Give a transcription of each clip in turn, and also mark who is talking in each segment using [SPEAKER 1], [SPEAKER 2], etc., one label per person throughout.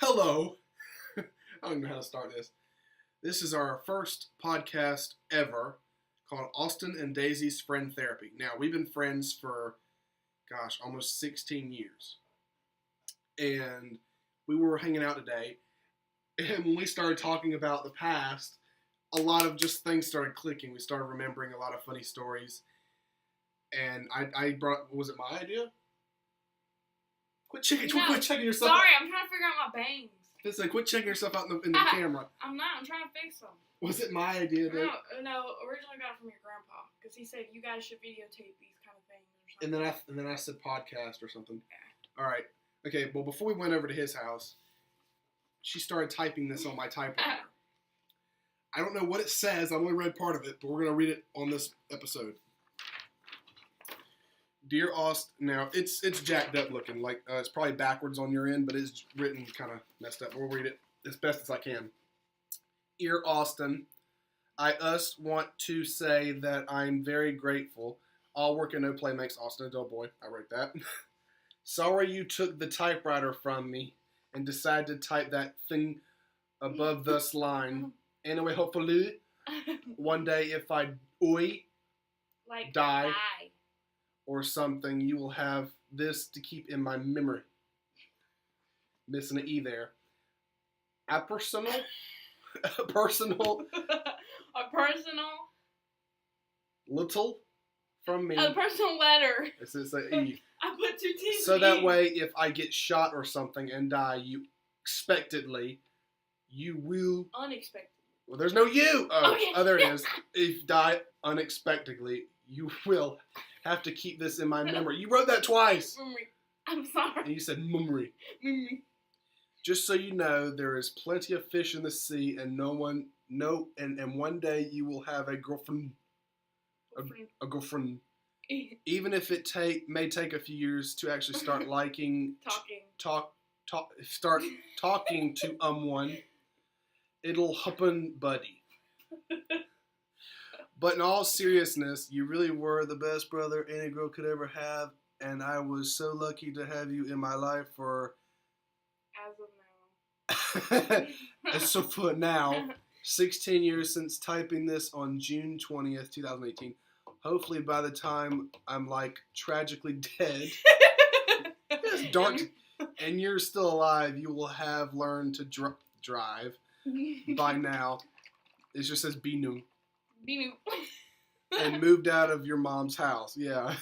[SPEAKER 1] Hello. I don't know how to start this. This is our first podcast ever called Austin and Daisy's Friend Therapy. Now, we've been friends for, almost 16 years. And we were hanging out today, and when we started talking about the past, a lot of just things started clicking. We started remembering a lot of funny stories. And I brought, was it my idea? Quit checking yourself out.
[SPEAKER 2] Sorry, I'm trying to figure out my bangs.
[SPEAKER 1] It's like, quit checking yourself out in the camera.
[SPEAKER 2] I'm not. I'm trying to fix them.
[SPEAKER 1] Was it my idea?
[SPEAKER 2] No. Originally got it from your grandpa because he said you guys should videotape these kind of things or something.
[SPEAKER 1] And then I said podcast or something. Yeah. All right. Okay. Well, before we went over to his house, she started typing this on my typewriter. I don't know what it says. I only read part of it, but we're gonna read it on this episode. Dear Austin, now it's jacked up looking, like it's probably backwards on your end, but it's written kind of messed up. We'll read it as best as I can. Dear Austin, I want to say that I'm very grateful. All work and no play makes Austin a dull boy. I wrote that. Sorry you took the typewriter from me and decided to type that thing above this line. Anyway, hopefully, one day if I die or something, you will have this to keep in my memory. Missing an E there. A personal little from me.
[SPEAKER 2] A personal letter.
[SPEAKER 1] It's an E.
[SPEAKER 2] I put 2 T's.
[SPEAKER 1] So that way, if I get shot or something and die, you will.
[SPEAKER 2] Unexpectedly.
[SPEAKER 1] Well, there's no you. Oh,
[SPEAKER 2] okay.
[SPEAKER 1] Oh, there it is. If you die unexpectedly, you will have to keep this in my memory. You wrote that twice.
[SPEAKER 2] Memory. I'm sorry.
[SPEAKER 1] And you said memory.
[SPEAKER 2] Memory.
[SPEAKER 1] Just so you know, there is plenty of fish in the sea, and and one day you will have a girlfriend. A girlfriend. Even if it may take a few years to actually start liking. Start talking to one. It'll happen, buddy. But in all seriousness, you really were the best brother any girl could ever have, and I was so lucky to have you in my life for... As for now, 16 years since typing this on June 20th, 2018. Hopefully by the time I'm, tragically dead, it's dark, and you're still alive, you will have learned to drive by now. It just says Binu. And moved out of your mom's house. Yeah.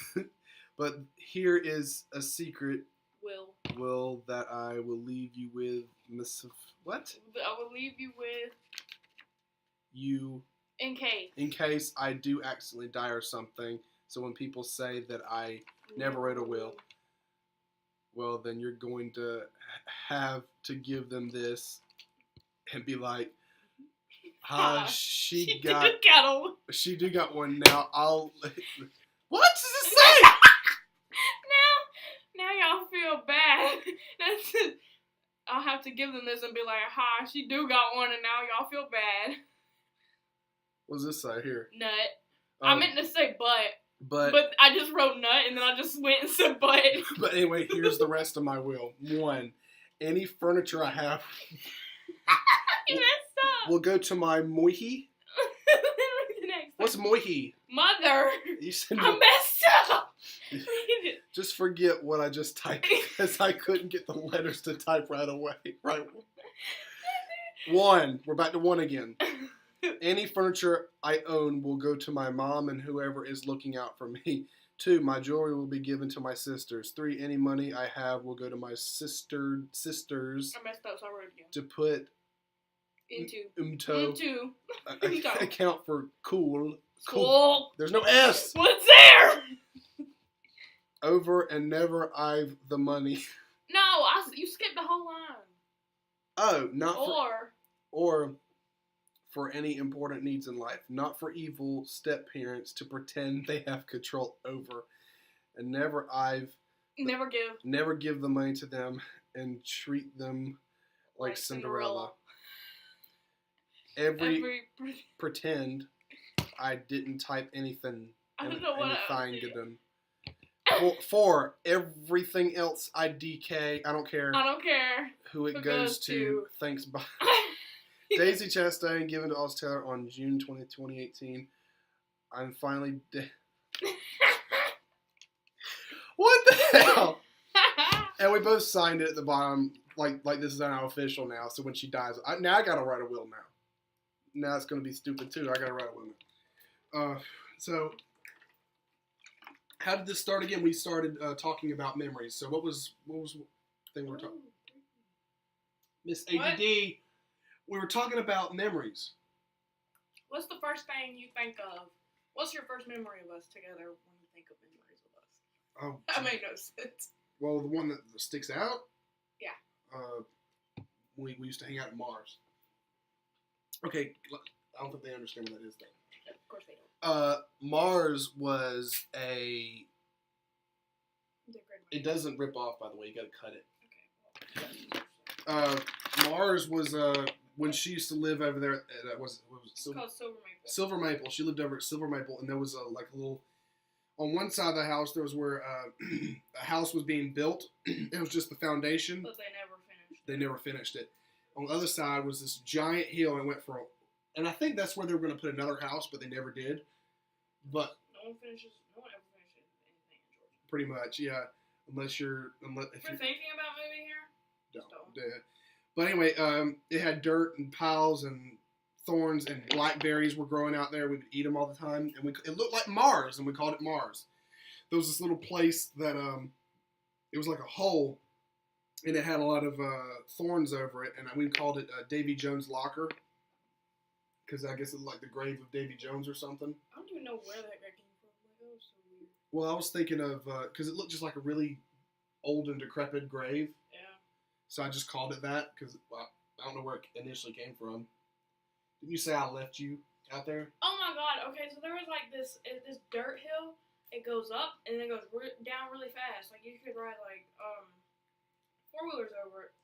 [SPEAKER 1] But here is a secret. Will that I will leave you with what?
[SPEAKER 2] I will leave you with
[SPEAKER 1] you in case I do accidentally die or something. So when people say that I never wrote a will, well, then you're going to have to give them this and be like, she do got one now. What does it say?
[SPEAKER 2] Now y'all feel bad. I'll have to give them this and be like, she do got one, and now y'all feel bad.
[SPEAKER 1] What does this say here?
[SPEAKER 2] Nut. I meant to say butt. But I just wrote nut, and then I just went and said butt.
[SPEAKER 1] But anyway, here's the rest of my will. 1. Any furniture I have will go to my moihi. What's moihi?
[SPEAKER 2] Mother.
[SPEAKER 1] You said
[SPEAKER 2] I messed up.
[SPEAKER 1] Just forget what I just typed because I couldn't get the letters to type right away. Right. 1. We're back to 1 again. Any furniture I own will go to my mom and whoever is looking out for me. 2. My jewelry will be given to my sisters. 3. Any money I have will go to my sisters.
[SPEAKER 2] I messed up, so I wrote it again.
[SPEAKER 1] To put
[SPEAKER 2] into
[SPEAKER 1] account for cool.
[SPEAKER 2] There's
[SPEAKER 1] no S.
[SPEAKER 2] What's there?
[SPEAKER 1] Over and never I've the money.
[SPEAKER 2] No, you skipped the whole line.
[SPEAKER 1] Oh, not or for any important needs in life, not for evil step-parents to pretend they have control over, and never give the money to them and treat them like Cinderella. Every pretend I didn't type anything.
[SPEAKER 2] I don't know what
[SPEAKER 1] find them. For everything else, I DK. I don't care
[SPEAKER 2] I don't care.
[SPEAKER 1] who it goes to. Thanks, bye. Daisy Chastain, given to Oz Taylor on June 20th, 2018. I'm finally dead. What the hell? And we both signed it at the bottom, like this is now official now. So when she dies, now I gotta write a will now. Now it's gonna be stupid too. I gotta write a will now. So how did this start again? We started talking about memories. So what was the thing we were talking? Miss ADD. We were talking about memories.
[SPEAKER 2] What's the first thing you think of? What's your first memory of us together when you think of memories of us?
[SPEAKER 1] Oh,
[SPEAKER 2] that made no sense.
[SPEAKER 1] Well, the one that sticks out?
[SPEAKER 2] Yeah.
[SPEAKER 1] We used to hang out at Mars. Okay, I don't think they understand what that is, though.
[SPEAKER 2] Of course they don't.
[SPEAKER 1] Mars was a... It doesn't rip off, by the way. You gotta cut it. Okay. Mars was... when she used to live over there at... was
[SPEAKER 2] it's called Silver Maple.
[SPEAKER 1] Silver Maple. She lived over at Silver Maple, and there was a little... On one side of the house, there was where a house was being built. It was just the foundation.
[SPEAKER 2] But they never finished.
[SPEAKER 1] They never finished it. On the other side was this giant hill, and it went for... And I think that's where they were going to put another house, but they never did. But... No one ever finishes anything in Georgia. Pretty much, yeah. If you're
[SPEAKER 2] thinking about moving here?
[SPEAKER 1] Don't. But anyway, it had dirt and piles and thorns, and blackberries were growing out there. We would eat them all the time, and it looked like Mars, and we called it Mars. There was this little place that it was like a hole, and it had a lot of thorns over it, and we called it Davy Jones' Locker, because I guess it looked like the grave of Davy Jones or something.
[SPEAKER 2] I don't even know where that guy came from. That was so weird.
[SPEAKER 1] Well, I was thinking of because it looked just like a really old and decrepit grave.
[SPEAKER 2] Yeah.
[SPEAKER 1] So I just called it that because I don't know where it initially came from. Didn't you say I left you out there?
[SPEAKER 2] Oh my God! Okay, so there was like this dirt hill. It goes up and then it goes down really fast. Like you could ride like 4-wheelers over it.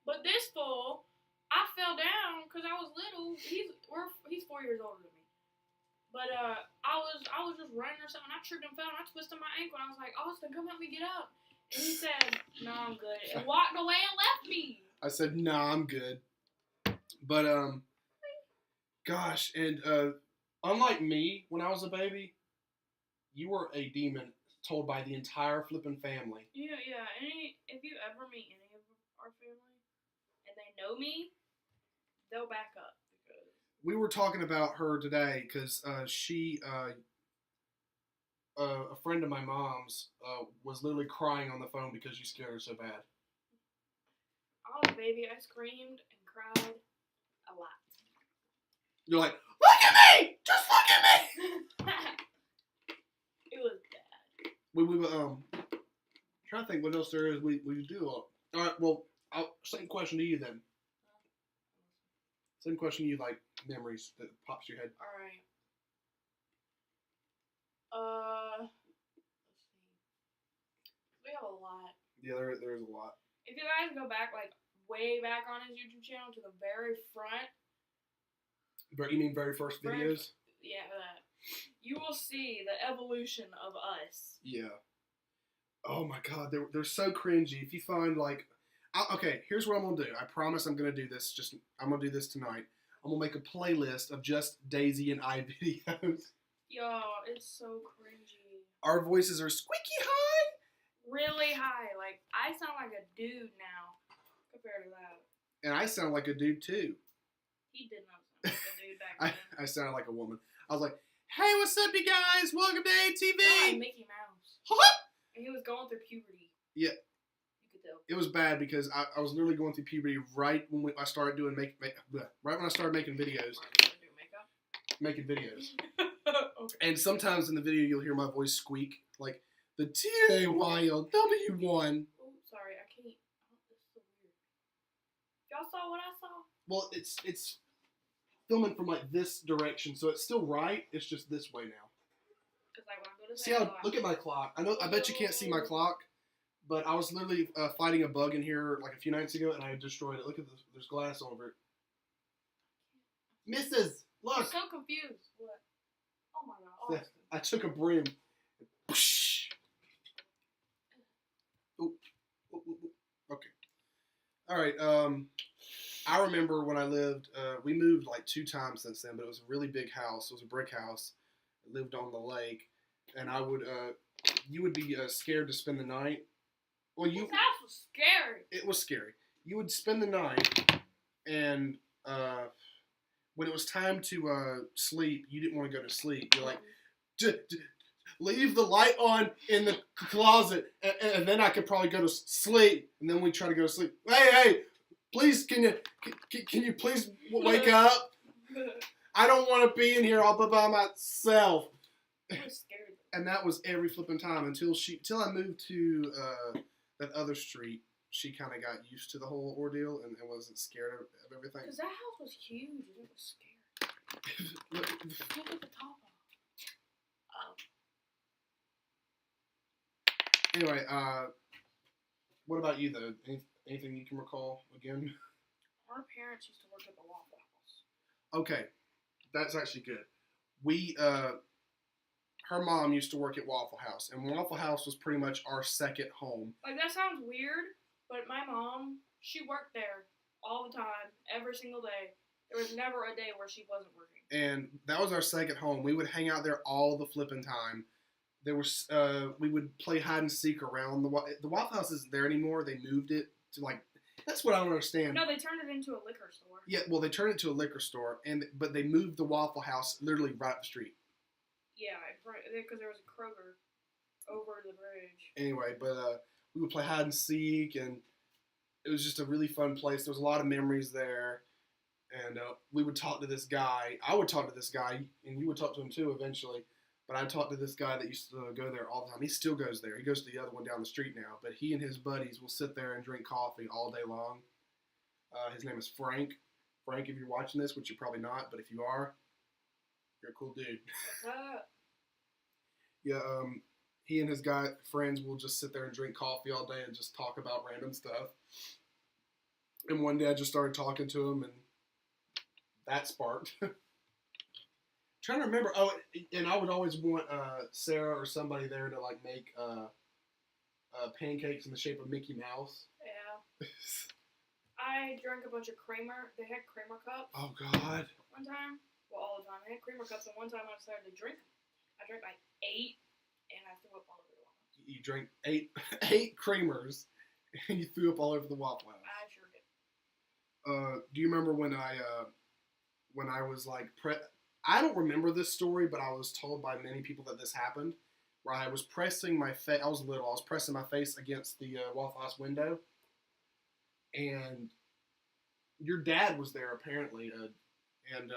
[SPEAKER 2] But this fool, I fell down because I was little. He's 4 years older than me. But I was just running or something. I tripped and fell and I twisted my ankle. And I was like, Austin, come help me get up. And he said, "No, I'm good," and walked away and left me.
[SPEAKER 1] I said, "Nah, I'm good." But gosh, and unlike me when I was a baby, you were a demon told by the entire flipping family.
[SPEAKER 2] Yeah. If you ever meet any of our family and they know me, they'll back up. Because
[SPEAKER 1] we were talking about her today because she, a friend of my mom's, was literally crying on the phone because you scared her so bad.
[SPEAKER 2] I was a baby. I screamed and cried a lot.
[SPEAKER 1] You're like, look at me! Just look at me!
[SPEAKER 2] It was bad.
[SPEAKER 1] We trying to think what else there is we do. All right, well, same question to you then. Same question to you, like memories that pops to your head.
[SPEAKER 2] All right. Let's see. We have a lot.
[SPEAKER 1] Yeah, there is a lot.
[SPEAKER 2] If you guys go back, like way back on his YouTube channel to the very front.
[SPEAKER 1] You mean very first videos?
[SPEAKER 2] Yeah, that. You will see the evolution of us.
[SPEAKER 1] Yeah. Oh my God, they're so cringy. If you find like, okay, here's what I'm gonna do. I promise I'm gonna do this. I'm gonna do this tonight. I'm gonna make a playlist of just Daisy and I videos.
[SPEAKER 2] Yo, it's so cringy.
[SPEAKER 1] Our voices are squeaky high.
[SPEAKER 2] Really high. Like I sound like a dude now compared to that.
[SPEAKER 1] And I sound like a dude too.
[SPEAKER 2] He did not sound like a dude back then.
[SPEAKER 1] I sounded like a woman. I was like, "Hey, what's up, you guys? Welcome to ATV."
[SPEAKER 2] Like Mickey Mouse. And he was going through puberty.
[SPEAKER 1] Yeah.
[SPEAKER 2] You could tell.
[SPEAKER 1] It was bad because I was literally going through puberty right when I started doing right when I started making videos. Making videos.
[SPEAKER 2] Okay.
[SPEAKER 1] And sometimes in the video you'll hear my voice squeak like the TAYLW1.
[SPEAKER 2] Oh, sorry, I can't. Oh, this is so weird. Y'all saw what I saw?
[SPEAKER 1] Well, it's filming from like this direction, so it's still right. It's just this way now.
[SPEAKER 2] Like when I go to
[SPEAKER 1] see how? Look at my clock. I bet you can't see my clock, but I was literally fighting a bug in here like a few nights ago, and I destroyed it. Look at this. There's glass over it. Mrs. Look.
[SPEAKER 2] I'm so confused. What? Oh my God.
[SPEAKER 1] I took a broom. Okay. All right. I remember when I lived. We moved like 2 times since then, but it was a really big house. It was a brick house. It lived on the lake, and I would. You would be scared to spend the night. Well,
[SPEAKER 2] This house was scary.
[SPEAKER 1] It was scary. You would spend the night, and when it was time to sleep, you didn't want to go to sleep. You're like, leave the light on in the closet, and then I could probably go to sleep. And then we try to go to sleep. Hey, please, can you please wake up? I don't want to be in here all by myself.
[SPEAKER 2] I was scared.
[SPEAKER 1] And that was every flipping time until I moved to that other street. She kind of got used to the whole ordeal and wasn't scared of everything.
[SPEAKER 2] Because that house was huge and it was scary. Look at the top of it.
[SPEAKER 1] Anyway, what about you though? Anything you can recall again?
[SPEAKER 2] Our parents used to work at the Waffle House.
[SPEAKER 1] Okay, that's actually good. Her mom used to work at Waffle House, and Waffle House was pretty much our second home.
[SPEAKER 2] Like, that sounds weird, but my mom, she worked there all the time, every single day. There was never a day where she wasn't working.
[SPEAKER 1] And that was our second home. We would hang out there all the flipping time. There was, we would play hide and seek around the Waffle House isn't there anymore. They moved it to like, that's what I don't understand.
[SPEAKER 2] No, they turned it into a liquor store.
[SPEAKER 1] Yeah, well, they turned it to a liquor store, but they moved the Waffle House literally right up the street.
[SPEAKER 2] Yeah, because there was a Kroger over the bridge.
[SPEAKER 1] Anyway, but we would play hide and seek, and it was just a really fun place. There was a lot of memories there, and we would talk to this guy. I would talk to this guy, and you would talk to him too eventually. But I talked to this guy that used to go there all the time. He still goes there. He goes to the other one down the street now. But he and his buddies will sit there and drink coffee all day long. His name is Frank. Frank, if you're watching this, which you're probably not, but if you are, you're a cool dude. Yeah, he and his friends will just sit there and drink coffee all day and just talk about random stuff. And one day I just started talking to him, and that sparked. Trying to remember. Oh, and I would always want Sarah or somebody there to like make pancakes in the shape of Mickey Mouse.
[SPEAKER 2] Yeah. I drank a bunch of creamer. They had creamer cups.
[SPEAKER 1] Oh God.
[SPEAKER 2] One time, well, all the time they had creamer cups, and one time I decided to drink them. I drank like 8, and I threw up all over the Waffle House.
[SPEAKER 1] You drank eight creamers, and you threw up all over the Waffle House.
[SPEAKER 2] I sure did.
[SPEAKER 1] Do you remember when I was like I don't remember this story, but I was told by many people that this happened, where I was pressing my face. I was little. I was pressing my face against the Waffle House window, and your dad was there apparently, and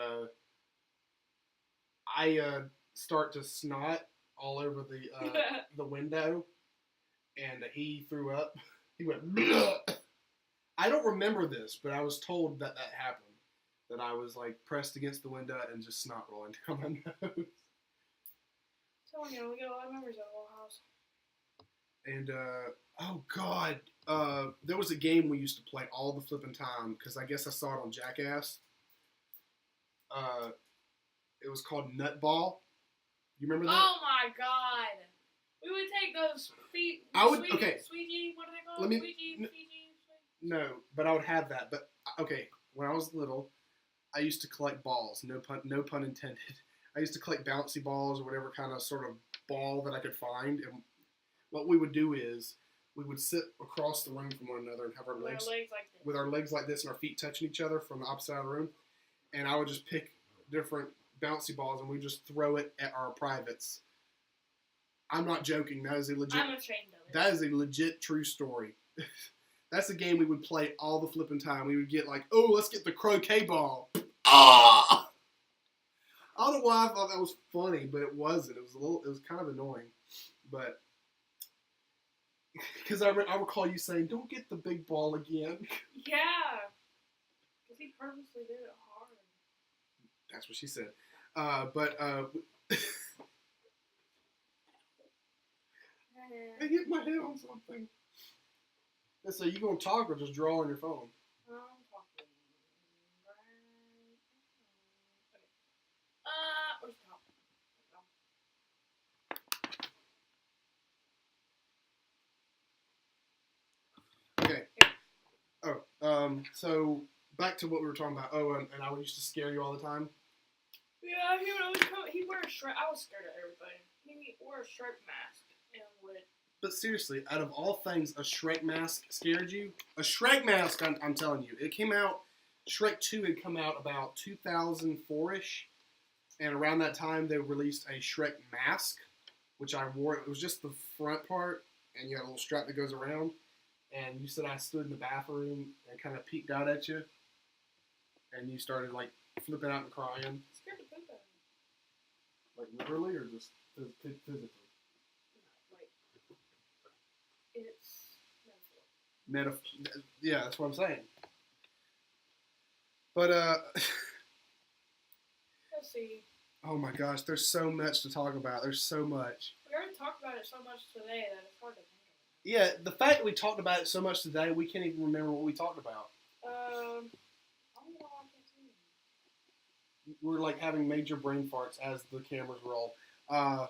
[SPEAKER 1] I start to snot all over the window, and he threw up. He went. Bleh! I don't remember this, but I was told that happened. That I was like pressed against the window and just snot rolling down my nose.
[SPEAKER 2] So we get a lot of memories of the Waffle House.
[SPEAKER 1] And oh God, there was a game we used to play all the flipping time because I guess I saw it on Jackass. It was called Nutball. You remember that?
[SPEAKER 2] Oh my God! We would take those feet. Squeegee, what are they called? Squeegee.
[SPEAKER 1] No, but I would have that. But okay, when I was little, I used to collect balls. No pun intended. I used to collect bouncy balls or whatever kind of sort of ball that I could find. And what we would do is we would sit across the room from one another and have our legs with our legs like this and our feet touching each other from the opposite side of the room. And I would just pick different bouncy balls and we just throw it at our privates. I'm not joking. That is a legit.
[SPEAKER 2] I'm ashamed of it.
[SPEAKER 1] That is a legit true story. That's a game we would play all the flipping time. We would get like, oh, let's get the croquet ball. Ah! I don't know why I thought that was funny, but it wasn't. It was kind of annoying. But, because I recall you saying, don't get the big ball again.
[SPEAKER 2] Yeah. Because he purposely did it hard.
[SPEAKER 1] That's what she said. I hit my head on something. So you gonna talk or just draw on your phone?
[SPEAKER 2] I'm talking. Okay. Where's the top?
[SPEAKER 1] So back to what we were talking about. Oh, and I used to scare you all the time.
[SPEAKER 2] Yeah, he would always come. He wear a Shrek. I was scared of everything. He wore a Shrek mask and would.
[SPEAKER 1] But seriously, out of all things, a Shrek Mask scared you? A Shrek Mask, I'm telling you. It came out, Shrek 2 had come out about 2004-ish. And around that time, they released a Shrek Mask, which I wore. It was just the front part, and you had a little strap that goes around. And you said I stood in the bathroom and kind of peeked out at you. And you started, like, flipping out and crying.
[SPEAKER 2] Scared the poop out of me.
[SPEAKER 1] Like, literally, or just physically?
[SPEAKER 2] It's metaphor.
[SPEAKER 1] Yeah, that's what I'm saying. But,
[SPEAKER 2] Let's see.
[SPEAKER 1] oh my gosh, there's so much to talk about. There's so much.
[SPEAKER 2] We already talked about it so much today that it's hard to think of it.
[SPEAKER 1] Yeah, the fact that we talked about it so much today, we can't even remember what we talked about.
[SPEAKER 2] I don't know why I can't see.
[SPEAKER 1] We're like having major brain farts as the cameras roll.
[SPEAKER 2] Oh, I'm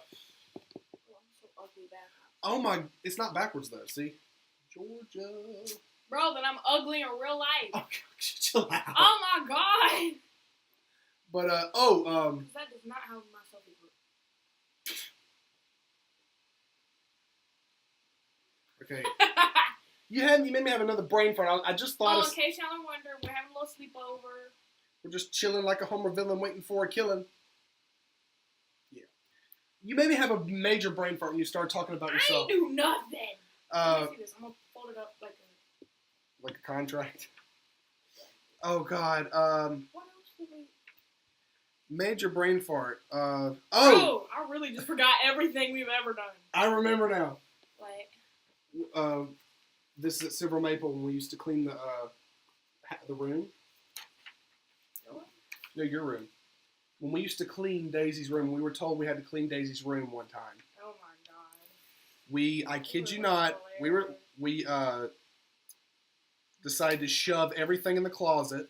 [SPEAKER 2] so ugly back.
[SPEAKER 1] Oh my, it's not backwards though, see? Georgia.
[SPEAKER 2] Bro, then I'm ugly in real life.
[SPEAKER 1] Oh, chill out.
[SPEAKER 2] Oh my god!
[SPEAKER 1] But,
[SPEAKER 2] That does not how my selfies look.
[SPEAKER 1] okay. You made me have another brain fart. I just thought
[SPEAKER 2] in case y'all are wondering, we're having a little sleepover.
[SPEAKER 1] we're just chilling like a Homer villain waiting for a killing. Yeah. You made me have a major brain fart when you started talking about yourself.
[SPEAKER 2] I ain't do nothing. Let me see this. I'm gonna fold it up like
[SPEAKER 1] a contract. Oh God.
[SPEAKER 2] What else did we?
[SPEAKER 1] Major brain fart.
[SPEAKER 2] Oh, I really just forgot everything we've ever done.
[SPEAKER 1] I remember now.
[SPEAKER 2] Like.
[SPEAKER 1] This is at Silver Maple when we used to clean the room. No, your room. When we used to clean Daisy's room, we were told we had to clean Daisy's room one time.
[SPEAKER 2] Oh my god.
[SPEAKER 1] I kid you not, we decided to shove everything in the closet.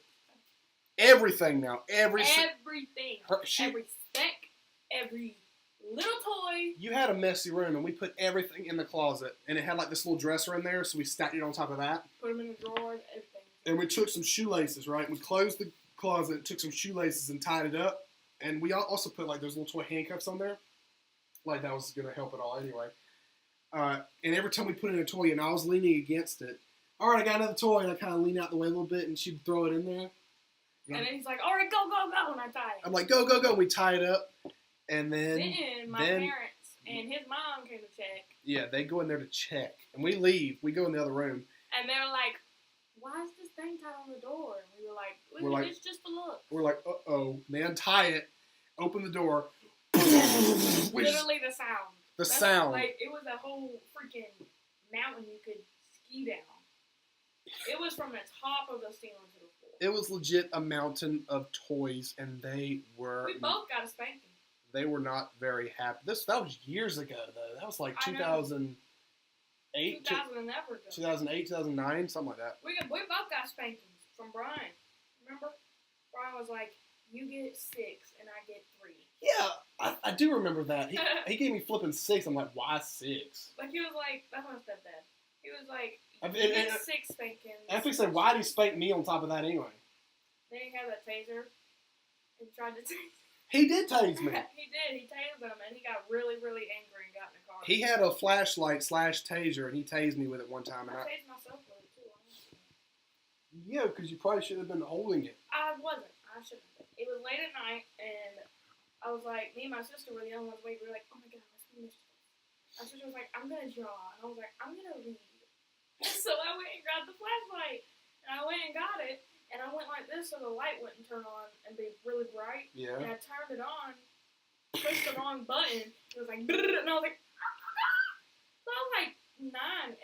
[SPEAKER 1] Everything now. Everything. Every
[SPEAKER 2] speck, every little toy.
[SPEAKER 1] You had a messy room, and we put everything in the closet, and it had like this little dresser in there, so we stacked it on top of that.
[SPEAKER 2] Put them in the drawer, everything.
[SPEAKER 1] And we took some shoelaces, right? We closed the closet, took some shoelaces, and tied it up. And we also put like those little toy handcuffs on there. Like that was gonna help it all anyway. And every time we put in a toy, and I was leaning against it. All right, I got another toy, and I kind of lean out the way a little bit, and she'd throw it in there.
[SPEAKER 2] And then he's like, "All right, go, go, go!" And I tie it.
[SPEAKER 1] I'm like, "Go, go, go!" We tie it up, and then
[SPEAKER 2] my parents and his mom came to check.
[SPEAKER 1] Yeah, they go in there to check, and we leave. We go in the other room,
[SPEAKER 2] and they were like, "Why is this thing tied on the door?" And we were like, "It's just a look."
[SPEAKER 1] We're like, "Uh-oh!" They untie it, open the door.
[SPEAKER 2] Literally the sound.
[SPEAKER 1] That's sound.
[SPEAKER 2] Like it was a whole freaking mountain you could ski down. It was from the top of the ceiling to the floor.
[SPEAKER 1] It was legit a mountain of toys, and they were.
[SPEAKER 2] We both got a spanking.
[SPEAKER 1] They were not very happy. That was years ago, though. That was like 2008, 2008, 2009, something like that.
[SPEAKER 2] We both got spankings from Brian. Remember? Brian was like, "You get 6, and I get 3."
[SPEAKER 1] Yeah, I do remember that. He gave me flipping 6. I'm like, why 6?
[SPEAKER 2] Like he was like, that's my stepdad. He was like, "You get 6 spankings."
[SPEAKER 1] I think said, why did he spank me on top of that anyway?
[SPEAKER 2] Then he had that taser and tried to tase.
[SPEAKER 1] He did tase me.
[SPEAKER 2] He did. He tased him, and he got really, really angry and got in the car.
[SPEAKER 1] He had a flashlight / taser, and he tased me with it one time. And
[SPEAKER 2] I tased myself with it, too. Honestly.
[SPEAKER 1] Yeah, because you probably should have been holding it.
[SPEAKER 2] I wasn't. I shouldn't have been. It was late at night, and I was like, me and my sister were the only ones awake. We were like, "Oh, my God, let's finish this." My sister was like, "I'm going to draw." And I was like, "I'm going to read." So I went and grabbed the flashlight, and I went and got it. And I went like this so the light wouldn't turn on and be really bright.
[SPEAKER 1] Yeah.
[SPEAKER 2] And I turned it on, pushed the wrong button. It was like, and I was like, ah! So I was like 9,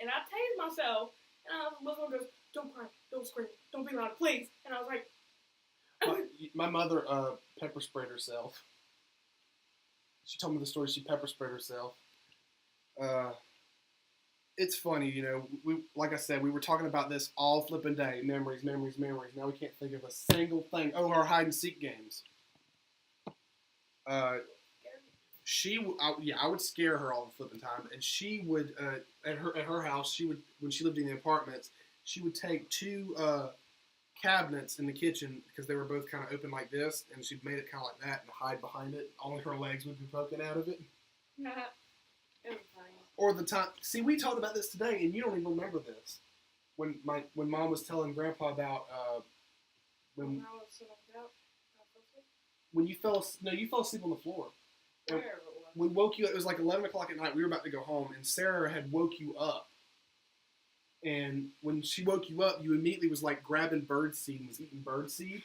[SPEAKER 2] and I tased myself. And my mother goes, "Don't cry, don't scream, don't be loud, please." And I was like,
[SPEAKER 1] my mother pepper sprayed herself. She told me the story. She pepper sprayed herself. It's funny, you know. We, like I said, we were talking about this all flipping day. Memories, memories, memories. Now we can't think of a single thing. Oh, our hide and seek games. I would scare her all the flipping time, and she would at her house. She would, when she lived in the apartments, she would take 2 cabinets in the kitchen because they were both kind of open like this, and she made it kind of like that and hide behind it. Only her legs would be poking out of it.
[SPEAKER 2] It was funny.
[SPEAKER 1] Or the time, see, we talked about this today, and you don't even remember this. When Mom was telling Grandpa about when
[SPEAKER 2] I was sitting out.
[SPEAKER 1] you fell asleep on the floor. And
[SPEAKER 2] Whatever it was.
[SPEAKER 1] we woke you up. It was like 11 o'clock at night. We were about to go home, and Sarah had woke you up. And when she woke you up, you immediately was like grabbing birdseed and was eating birdseed.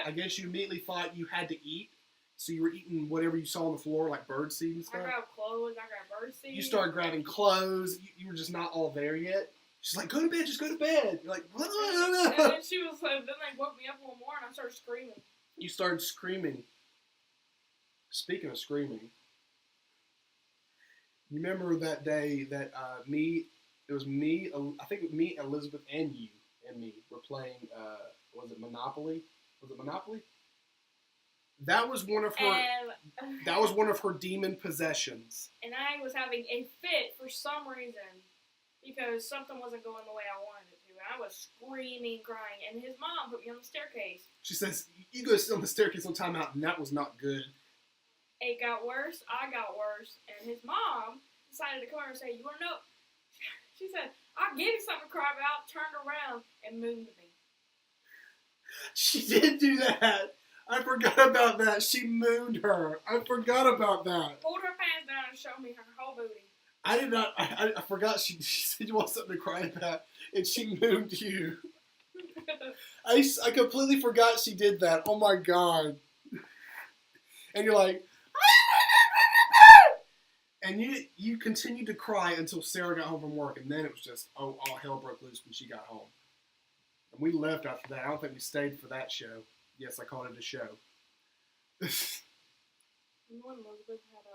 [SPEAKER 1] I guess you immediately thought you had to eat, so you were eating whatever you saw on the floor, like birdseed and stuff.
[SPEAKER 2] I grabbed clothes. I grabbed birdseed.
[SPEAKER 1] You started grabbing clothes. You were just not all there yet. She's like, go to bed, just go to bed. You're like, what?
[SPEAKER 2] And then she was like, then they woke me up one more, and I started screaming.
[SPEAKER 1] You started screaming. Speaking of screaming, you remember that day that it was me, I think me, Elizabeth, and you and me were playing, was it Monopoly? Was it Monopoly? That was one of her. That was one of her demon possessions.
[SPEAKER 2] And I was having a fit for some reason because something wasn't going the way I wanted it to. And I was screaming, crying, and his mom put me on the staircase.
[SPEAKER 1] She says, "You go sit on the staircase on timeout," and that was not good.
[SPEAKER 2] It got worse. I got worse, and his mom decided to come over and say, "You want to know?" She said, "I'll give you something to cry about." Turned around and mooned me.
[SPEAKER 1] She did do that. I forgot about that. She mooned her. I forgot about that.
[SPEAKER 2] Pulled her pants down and showed me her whole booty.
[SPEAKER 1] I did not. I forgot. She said you want something to cry about, and she mooned you. I completely forgot she did that. Oh my god. And you're like, and you continued to cry until Sarah got home from work, and then it was just all hell broke loose when she got home. And we left after that. I don't think we stayed for that show. Yes, I called it a show.
[SPEAKER 2] When Elizabeth had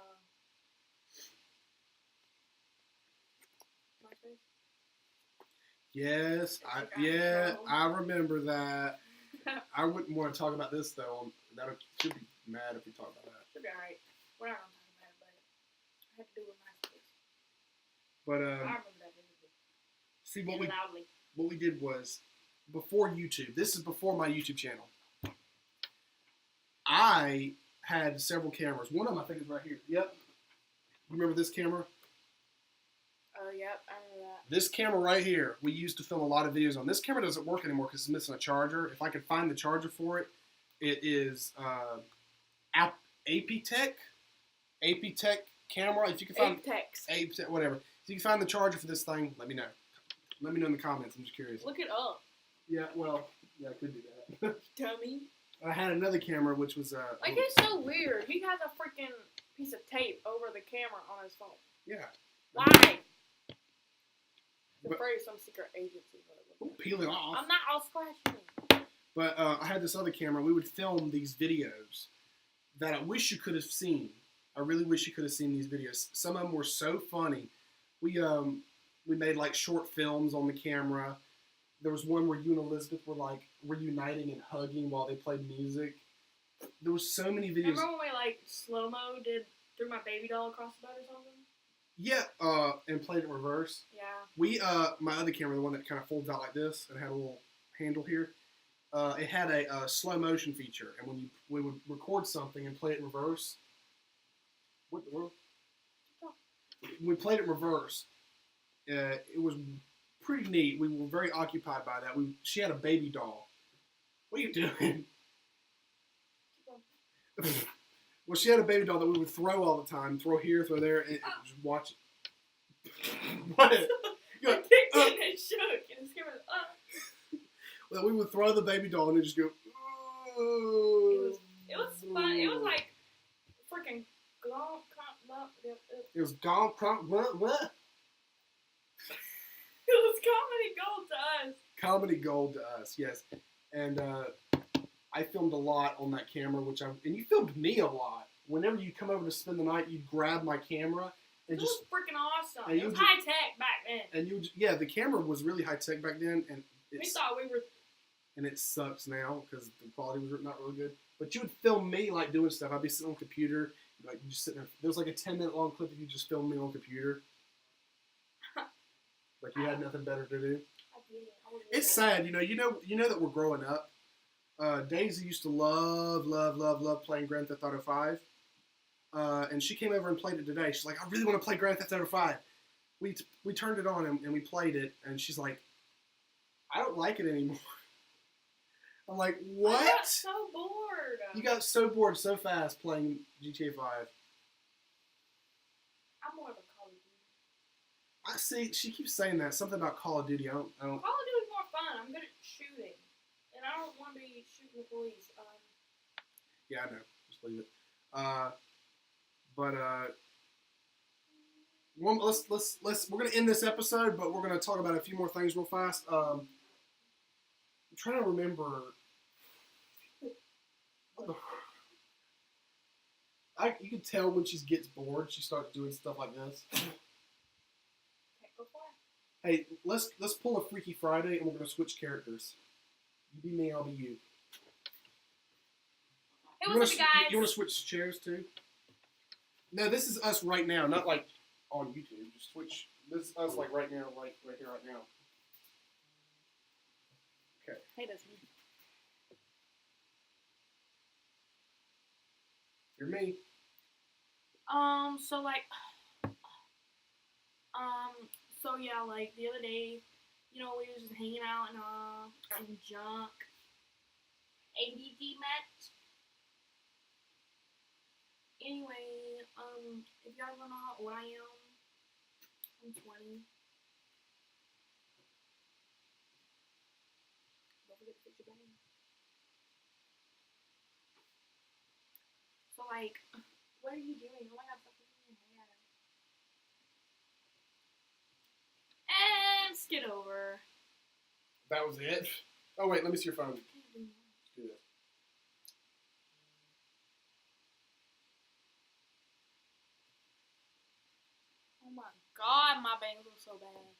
[SPEAKER 2] MySpace?
[SPEAKER 1] Yes, I remember that. I wouldn't want to talk about this though. That should be mad if we talk about that.
[SPEAKER 2] Should be alright. We're not gonna talk about it, but I had to do with MySpace.
[SPEAKER 1] But
[SPEAKER 2] I remember that vividly.
[SPEAKER 1] see
[SPEAKER 2] Loudly.
[SPEAKER 1] what we did was before YouTube. This is before my YouTube channel. I had several cameras. One of them I think is right here. Yep. You remember this camera?
[SPEAKER 2] Oh, yep, I remember that.
[SPEAKER 1] This camera right here, we used to film a lot of videos on. This camera doesn't work anymore because it's missing a charger. If I could find the charger for it, it is Apitech camera. If you can find Apitech, whatever. If you can find the charger for this thing, let me know. Let me know in the comments. I'm just curious.
[SPEAKER 2] Look it up.
[SPEAKER 1] Yeah, well, yeah, I could do that.
[SPEAKER 2] Dummy.
[SPEAKER 1] I had another camera which was
[SPEAKER 2] like it's so weird. He has a freaking piece of tape over the camera on his phone.
[SPEAKER 1] Yeah.
[SPEAKER 2] Why? He's afraid of some secret agency.
[SPEAKER 1] Peel it off.
[SPEAKER 2] I'm not all scratching.
[SPEAKER 1] But I had this other camera. We would film these videos that I wish you could have seen. I really wish you could have seen these videos. Some of them were so funny. We made like short films on the camera. There was one where you and Elizabeth were like reuniting and hugging while they played music. There was so many videos.
[SPEAKER 2] Remember when we like slow-mo did threw my baby doll across the boat or something?
[SPEAKER 1] Yeah, and played it reverse.
[SPEAKER 2] Yeah.
[SPEAKER 1] We my other camera, the one that kind of folds out like this and had a little handle here. It had a slow motion feature, and when we would record something and play it in reverse. What the world? When we played it in reverse, it was pretty neat. We were very occupied by that. She had a baby doll. What are you doing? Well, she had a baby doll that we would throw all the time. Throw here, throw there, and just watch it. What?
[SPEAKER 2] I kicked it and it shook, and it scared me.
[SPEAKER 1] Well, we would throw the baby doll and it just go.
[SPEAKER 2] It was fun. It was like freaking glomp.
[SPEAKER 1] It was gone. What?
[SPEAKER 2] It was comedy gold to us.
[SPEAKER 1] Comedy gold to us, yes. And I filmed a lot on that camera, and you filmed me a lot. Whenever you come over to spend the night, you'd grab my camera and
[SPEAKER 2] it was freaking awesome.
[SPEAKER 1] And
[SPEAKER 2] it was high tech back then.
[SPEAKER 1] And the camera was really high tech back then, and
[SPEAKER 2] we thought we were.
[SPEAKER 1] And it sucks now because the quality was not really good. But you would film me like doing stuff. I'd be sitting on the computer, like just sitting there. There was like a 10-minute long clip of you just filming me on the computer. Like you had nothing better to do.
[SPEAKER 2] I did. I
[SPEAKER 1] It's sad, you know that we're growing up. Daisy used to love playing Grand Theft Auto 5. And she came over and played it today. She's like, I really want to play Grand Theft Auto 5. We turned it on and we played it, and she's like, I don't like it anymore. I'm like, what?
[SPEAKER 2] I got so bored.
[SPEAKER 1] You got so bored so fast playing GTA 5.
[SPEAKER 2] I'm more of a Call of Duty.
[SPEAKER 1] I see. She keeps saying that. Something about Call of Duty. I don't.
[SPEAKER 2] Call of Duty's more fun. I'm good at shooting. And I don't want to be shooting the police.
[SPEAKER 1] Yeah, I know. Just leave it. We're gonna end this episode, but we're gonna talk about a few more things real fast. I'm trying to remember. You can tell when she gets bored, she starts doing stuff like this.
[SPEAKER 2] Okay, go for it.
[SPEAKER 1] Hey, let's pull a Freaky Friday, and we're gonna switch characters. You be me, I'll be you.
[SPEAKER 2] Hey, what's up, guys?
[SPEAKER 1] You want to switch chairs too? No, this is us right now, not like on YouTube. Just switch. This is us like right now, like right here, right now. Okay.
[SPEAKER 2] Hey, that's me.
[SPEAKER 1] You're me.
[SPEAKER 2] So yeah, like the other day, we was just hanging out in junk. ADD match. Anyway, if y'all don't know how old I am, I'm 20. Don't forget to fix your bang. So like, what are you doing? Oh my god, stop fixing your hair. And skid over.
[SPEAKER 1] That was it? Oh wait, let me see your phone. Let's do this.
[SPEAKER 2] Oh my god, my bangs are so bad.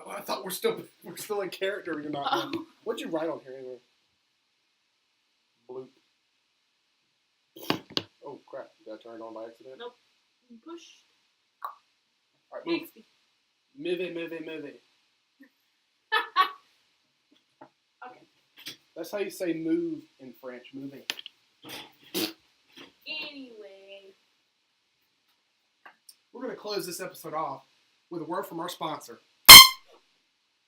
[SPEAKER 1] Oh, I thought we're still in character. You're not.
[SPEAKER 2] Oh.
[SPEAKER 1] What'd you write on here anyway? Bloop. Oh crap! Did I turn it on by accident?
[SPEAKER 2] Nope. Push.
[SPEAKER 1] All right, move.
[SPEAKER 2] Bixby.
[SPEAKER 1] Move it.
[SPEAKER 2] Okay.
[SPEAKER 1] That's how you say move in French. Moving.
[SPEAKER 2] Anyway.
[SPEAKER 1] We're going to close this episode off with a word from our sponsor.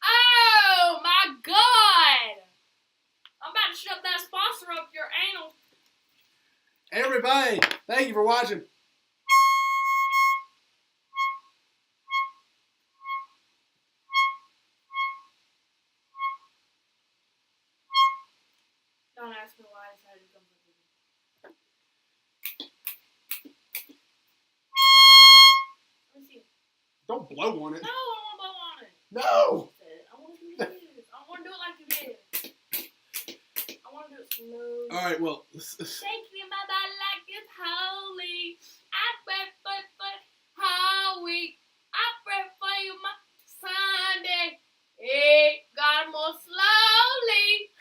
[SPEAKER 2] Oh my god! I'm about to shove that sponsor up your anal.
[SPEAKER 1] Everybody, thank you for watching.
[SPEAKER 2] Don't ask me why I decided to come with you. Let me see.
[SPEAKER 1] Don't blow on it.
[SPEAKER 2] No, I don't want to blow on it.
[SPEAKER 1] No!
[SPEAKER 2] I want to do this. I want to do it like you did. I want to do it slow.
[SPEAKER 1] Alright, well.
[SPEAKER 2] Shake me, my body like it's holy. I pray for whole week. I pray for you, my Sunday. Hey, God, more slowly.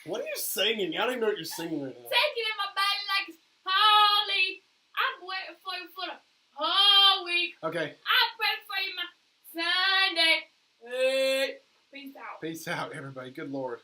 [SPEAKER 1] What are you singing? I don't even know what you're singing right now.
[SPEAKER 2] Taking in my body like it's holy. I'm waiting for you for the whole week.
[SPEAKER 1] Okay.
[SPEAKER 2] I pray for you, my Sunday. Hey, peace out.
[SPEAKER 1] Peace out, everybody. Good Lord.